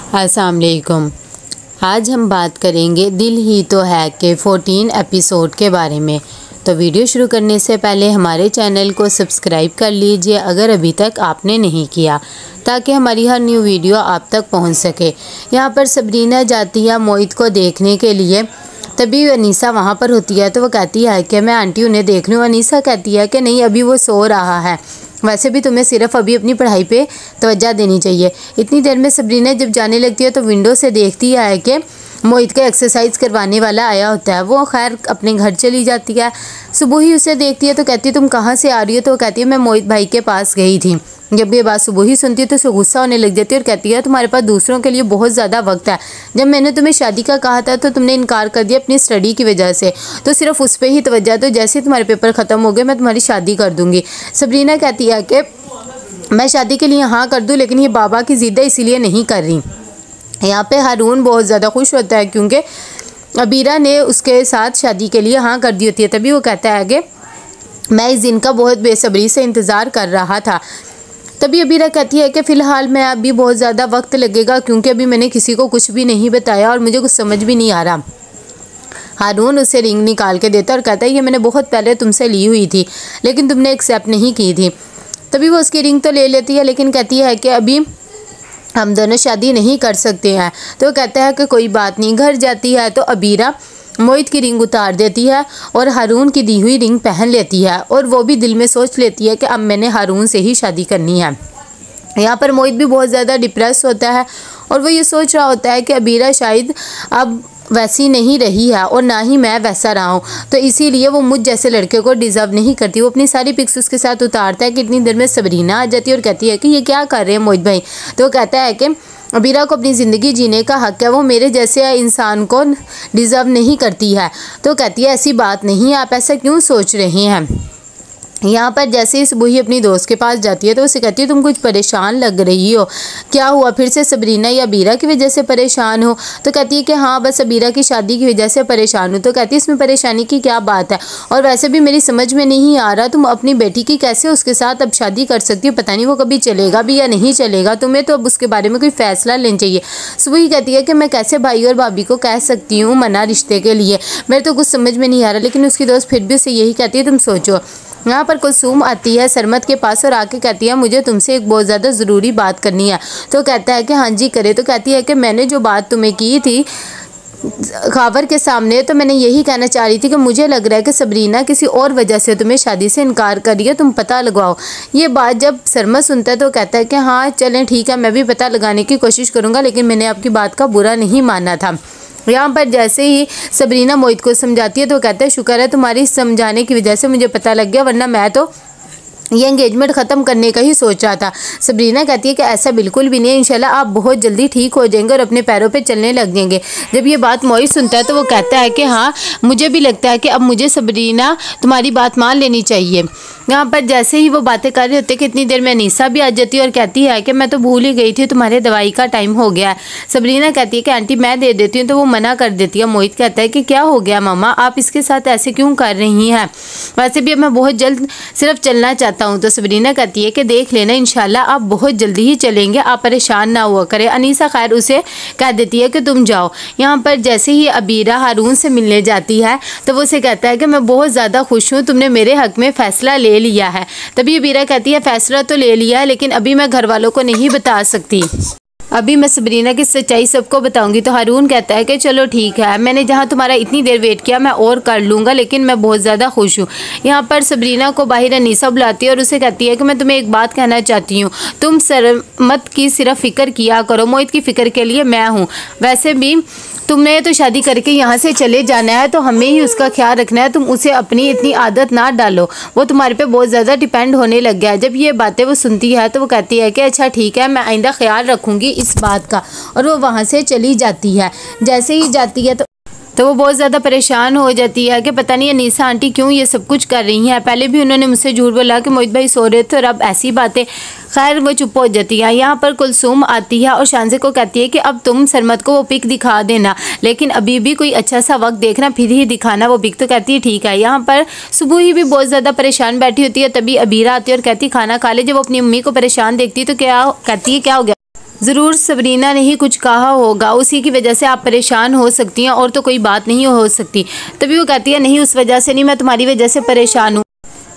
अस्सलाम वालेकुम। आज हम बात करेंगे दिल ही तो है के 14 एपिसोड के बारे में। तो वीडियो शुरू करने से पहले हमारे चैनल को सब्सक्राइब कर लीजिए अगर अभी तक आपने नहीं किया, ताकि हमारी हर न्यू वीडियो आप तक पहुंच सके। यहाँ पर सबरीना जाती है मोहित को देखने के लिए, तभी अनीसा वहाँ पर होती है तो वो कहती है कि मैं आंटी उन्हें देख रही हूँ। अनीसा कहती है कि नहीं, अभी वो सो रहा है, वैसे भी तुम्हें सिर्फ अभी अपनी पढ़ाई पे तवज्जो देनी चाहिए। इतनी देर में सबरीना जब जाने लगती है तो विंडो से देखती है कि मोहित का एक्सरसाइज करवाने वाला आया होता है। वो खैर अपने घर चली जाती है। सुबह ही उसे देखती है तो कहती है तुम कहाँ से आ रही हो? तो वो कहती है मैं मोहित भाई के पास गई थी। जब ये बात सुबह ही सुनती है तो उसे गुस्सा होने लग जाती है और कहती है तुम्हारे पास दूसरों के लिए बहुत ज़्यादा वक्त है। जब मैंने तुम्हें शादी का कहा था तो तुमने इनकार कर दिया अपनी स्टडी की वजह से, तो सिर्फ उस पर ही तवज्जो दो। जैसे ही तुम्हारे पेपर ख़त्म हो गए मैं तुम्हारी शादी कर दूँगी। सबरीना कहती है कि मैं शादी के लिए हाँ कर दूँ, लेकिन ये बाबा की ज़िद है इसीलिए नहीं कर रही। यहाँ पे हारून बहुत ज़्यादा खुश होता है क्योंकि अबीरा ने उसके साथ शादी के लिए हाँ कर दी होती है। तभी वो कहता है कि मैं इस दिन का बहुत बेसब्री से इंतज़ार कर रहा था। तभी अबीरा कहती है कि फ़िलहाल मैं अभी बहुत ज़्यादा वक्त लगेगा क्योंकि अभी मैंने किसी को कुछ भी नहीं बताया और मुझे कुछ समझ भी नहीं आ रहा। हारून उसे रिंग निकाल के देता और कहता है ये मैंने बहुत पहले तुमसे ली हुई थी लेकिन तुमने एक्सेप्ट नहीं की थी। तभी वो उसकी रिंग तो ले लेती है लेकिन कहती है कि अभी हम दोनों शादी नहीं कर सकते हैं। तो वो कहता है कि कोई बात नहीं। घर जाती है तो अबीरा मोहित की रिंग उतार देती है और हारून की दी हुई रिंग पहन लेती है और वो भी दिल में सोच लेती है कि अब मैंने हारून से ही शादी करनी है। यहाँ पर मोहित भी बहुत ज़्यादा डिप्रेस होता है और वो ये सोच रहा होता है कि अबीरा शायद अब वैसी नहीं रही है और ना ही मैं वैसा रहा हूँ, तो इसीलिए वो मुझ जैसे लड़के को डिज़र्व नहीं करती। वो अपनी सारी पिक्स उसके साथ उतारता है कि इतनी देर में सबरीना आ जाती है और कहती है कि ये क्या कर रहे हैं मोहित भाई। तो वो कहता है कि अबीरा को अपनी ज़िंदगी जीने का हक़ है, वो मेरे जैसे इंसान को डिज़र्व नहीं करती है। तो कहती है ऐसी बात नहीं है, आप ऐसा क्यों सोच रहे हैं। यहाँ पर जैसे ही सुबह ही अपनी दोस्त के पास जाती है तो उसे कहती है तुम कुछ परेशान लग रही हो, क्या हुआ? फिर से सबरीना या अबीरा की वजह से परेशान हो? तो कहती है कि हाँ बस अबीरा की शादी की वजह से परेशान हूँ। तो कहती है इसमें परेशानी की क्या बात है, और वैसे भी मेरी समझ में नहीं आ रहा तुम अपनी बेटी की कैसे उसके साथ अब शादी कर सकती हो। पता नहीं वो कभी चलेगा भी या नहीं चलेगा, तुम्हें तो अब उसके बारे में कोई फ़ैसला लेना चाहिए। सुबह ही कहती है कि मैं कैसे भाई और भाभी को कह सकती हूँ मना रिश्ते के लिए, मेरे तो कुछ समझ में नहीं आ रहा। लेकिन उसकी दोस्त फिर भी उसे यही कहती है तुम सोचो। यहाँ पर कुलसूम आती है सरमत के पास और आके कहती है मुझे तुमसे एक बहुत ज़्यादा ज़रूरी बात करनी है। तो कहता है कि हाँ जी करे। तो कहती है कि मैंने जो बात तुम्हें की थी खावर के सामने, तो मैंने यही कहना चाह रही थी कि मुझे लग रहा है कि सबरीना किसी और वजह से तुम्हें शादी से इनकार कर रही है, तुम पता लगवाओ। ये बात जब सरमत सुनता है तो कहता है कि हाँ चलें ठीक है, मैं भी पता लगाने की कोशिश करूँगा, लेकिन मैंने आपकी बात का बुरा नहीं माना था। यहाँ पर जैसे ही सबरीना मोहित को समझाती है तो कहता है शुक्र है तुम्हारी समझाने की वजह से मुझे पता लग गया, वरना मैं तो ये एंगेजमेंट ख़त्म करने का ही सोच रहा था। सबरीना कहती है कि ऐसा बिल्कुल भी नहीं है, इंशाल्लाह आप बहुत जल्दी ठीक हो जाएंगे और अपने पैरों पे चलने लग जाएंगे। जब ये बात मोहित सुनता है तो वो कहता है कि हाँ मुझे भी लगता है कि अब मुझे सबरीना तुम्हारी बात मान लेनी चाहिए। यहाँ पर जैसे ही वो बातें कर रहे होते कि इतनी देर में अनीसा भी आ जाती है और कहती है कि मैं तो भूल ही गई थी तुम्हारे दवाई का टाइम हो गया है। सबरीना कहती है कि आंटी मैं दे देती हूँ, तो वो मना कर देती है। मोहित कहता है कि क्या हो गया मामा, आप इसके साथ ऐसे क्यों कर रही हैं, वैसे भी अब मैं बहुत जल्द सिर्फ चलना चाहता हूँ। तो सबरीना कहती है कि देख लेना इंशाल्लाह आप बहुत जल्दी ही चलेंगे, आप परेशान ना हुआ करें। अनीसा खैर उसे कह देती है कि तुम जाओ। यहाँ पर जैसे ही अबीरा हारून से मिलने जाती है तो वो उसे कहता है कि मैं बहुत ज़्यादा खुश हूँ, तुमने मेरे हक़ में फ़ैसला ले लिया है। तभी अबीरा कहती है फ़ैसला तो ले लिया है लेकिन अभी मैं घर वालों को नहीं बता सकती, अभी मैं सबरीना की सच्चाई सबको बताऊंगी। तो हारून कहता है कि चलो ठीक है, मैंने जहाँ तुम्हारा इतनी देर वेट किया मैं और कर लूँगा, लेकिन मैं बहुत ज़्यादा खुश हूँ। यहाँ पर सबरीना को बाहर अनीसा बुलाती है और उसे कहती है कि मैं तुम्हें एक बात कहना चाहती हूँ, तुम सरमत की सिर्फ फ़िक्र किया करो, मोहित की फ़िक्र के लिए मैं हूँ। वैसे भी तुमने तो शादी करके यहाँ से चले जाना है तो हमें ही उसका ख्याल रखना है, तुम उसे अपनी इतनी आदत ना डालो, वो तुम्हारे पे बहुत ज़्यादा डिपेंड होने लग गया है। जब ये बातें वो सुनती है तो वो कहती है कि अच्छा ठीक है मैं आइंदा ख्याल रखूँगी इस बात का, और वो वहाँ से चली जाती है। जैसे ही जाती है तो वो बहुत ज़्यादा परेशान हो जाती है कि पता नहीं अनीसा आंटी क्यों ये सब कुछ कर रही हैं, पहले भी उन्होंने मुझसे झूठ बोला कि मोहित भाई सो रहे थे और अब ऐसी बातें। खैर वो चुप हो जाती है। यहाँ पर कुलसूम आती है और शानज़े को कहती है कि अब तुम सरमत को वो पिक दिखा देना, लेकिन अभी भी कोई अच्छा सा वक्त देखना फिर ही दिखाना वो पिक। तो कहती है ठीक है। यहाँ पर सुबह ही भी बहुत ज़्यादा परेशान बैठी होती है, तभी अबीरा आती है और कहती खाना खा ले। जब वो अपनी मम्मी को परेशान देखती है तो क्या कहती है क्या हो गया? ज़रूर सबरीना ने ही कुछ कहा होगा, उसी की वजह से आप परेशान हो सकती हैं और तो कोई बात नहीं हो सकती। तभी वो कहती है नहीं, उस वजह से नहीं, मैं तुम्हारी वजह से परेशान हूँ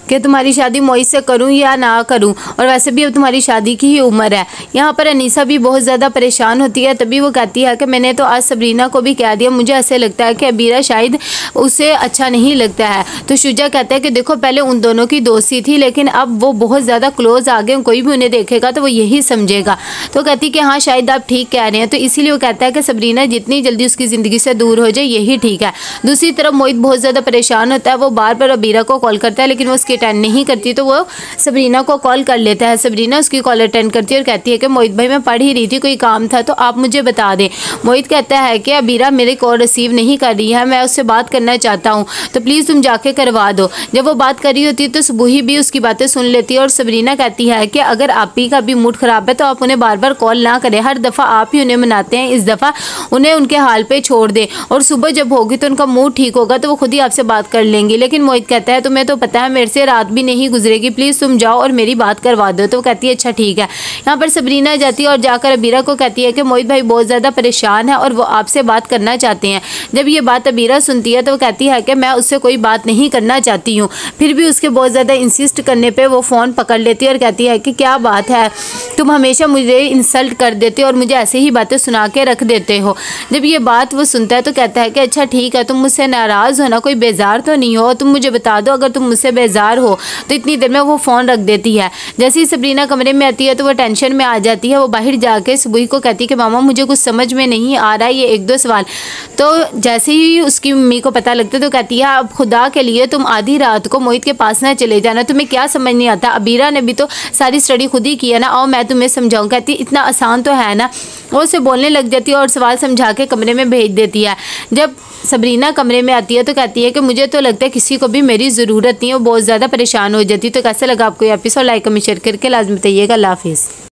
कि तुम्हारी शादी मोहित से करूं या ना करूं, और वैसे भी अब तुम्हारी शादी की ही उम्र है। यहाँ पर अनीसा भी बहुत ज़्यादा परेशान होती है। तभी वो कहती है कि मैंने तो आज सबरीना को भी कह दिया, मुझे ऐसे लगता है कि अबीरा शायद उसे अच्छा नहीं लगता है। तो शुजा कहता है कि देखो पहले उन दोनों की दोस्ती थी, लेकिन अब वो बहुत ज़्यादा क्लोज आ गए, कोई भी उन्हें देखेगा तो वो यही समझेगा। तो कहती कि हाँ शायद आप ठीक कह रहे हैं। तो इसीलिए वो कहता है कि सबरीना जितनी जल्दी उसकी ज़िंदगी से दूर हो जाए यही ठीक है। दूसरी तरफ मोहित बहुत ज़्यादा परेशान होता है, वो बार बार अबीरा को कॉल करता है लेकिन वो उसकी अटेंड नहीं करती। तो वो सबरीना को कॉल कर लेता है। सबरीना उसकी कॉल अटेंड करती है और कहती है कि मोहित भाई मैं पढ़ ही रही थी, कोई काम था तो आप मुझे बता दें। मोहित कहता है कि अबीरा मेरे कॉल रिसीव नहीं कर रही है, मैं उससे बात करना चाहता हूँ, तो प्लीज़ तुम जाके करवा दो। जब वो बात कर रही होती है तो सुबुही भी उसकी बातें सुन लेती है और सबरीना कहती है कि अगर आप ही का भी मूड ख़राब है तो आप उन्हें बार बार कॉल ना करें, हर दफ़ा आप ही उन्हें मनाते हैं, इस दफ़ा उन्हें उनके हाल पे छोड़ दें और सुबह जब होगी तो उनका मूड ठीक होगा तो वो खुद ही आपसे बात कर लेंगी। लेकिन मोहित कहता है तुम्हें तो पता है मेरे से रात भी नहीं गुजरेगी, प्लीज़ तुम जाओ और मेरी बात करवा दो। तो वो कहती है अच्छा ठीक है। यहाँ पर सबरीना जाती है और जाकर अबीरा को कहती है कि मोहित भाई बहुत ज़्यादा परेशान है और वो आपसे बात करना चाहते हैं। जब ये बात अबीरा सुनती है तो वो कहती है कि मैं उससे कोई बात नहीं करना चाहती हूँ। फिर भी उसके बहुत ज़्यादा इंसिस्ट करने पर वो फ़ोन पकड़ लेती है और कहती है कि क्या बात है, तुम हमेशा मुझे इंसल्ट कर देते हो और मुझे ऐसे ही बातें सुना के रख देते हो। जब ये बात वो सुनता है तो कहता है कि अच्छा ठीक है, तुम मुझसे नाराज़ हो ना, कोई बेजार तो नहीं हो, तुम मुझे बता दो अगर तुम मुझसे बेजार हो। तो इतनी देर में वो फ़ोन रख देती है। जैसे ही सबरीना कमरे में आती है तो वो टेंशन में आ जाती है। वो बाहर जाके सुबह को कहती है कि मामा मुझे कुछ समझ में नहीं आ रहा है, ये एक दो सवाल। तो जैसे ही उसकी मम्मी को पता लगता है तो कहती है अब खुदा के लिए तुम आधी रात को मोहित के पास ना चले जाना, तुम्हें क्या समझ नहीं आता, अबीरा ने भी तो सारी स्टडी खुद ही की है ना, आओ मैं तुम्हें समझाऊँ। कहती इतना आसान तो है ना। वो उसे बोलने लग जाती है और सवाल समझा के कमरे में भेज देती है। जब सबरीना कमरे में आती है तो कहती है कि मुझे तो लगता है किसी को भी मेरी ज़रूरत नहीं है, वो बहुत ज़्यादा परेशान हो जाती है। तो कैसे लगा आपको ये एपिसोड, लाइक कमेंट शेयर करके लाजमी बताइएगा। अल्लाह हाफिज़।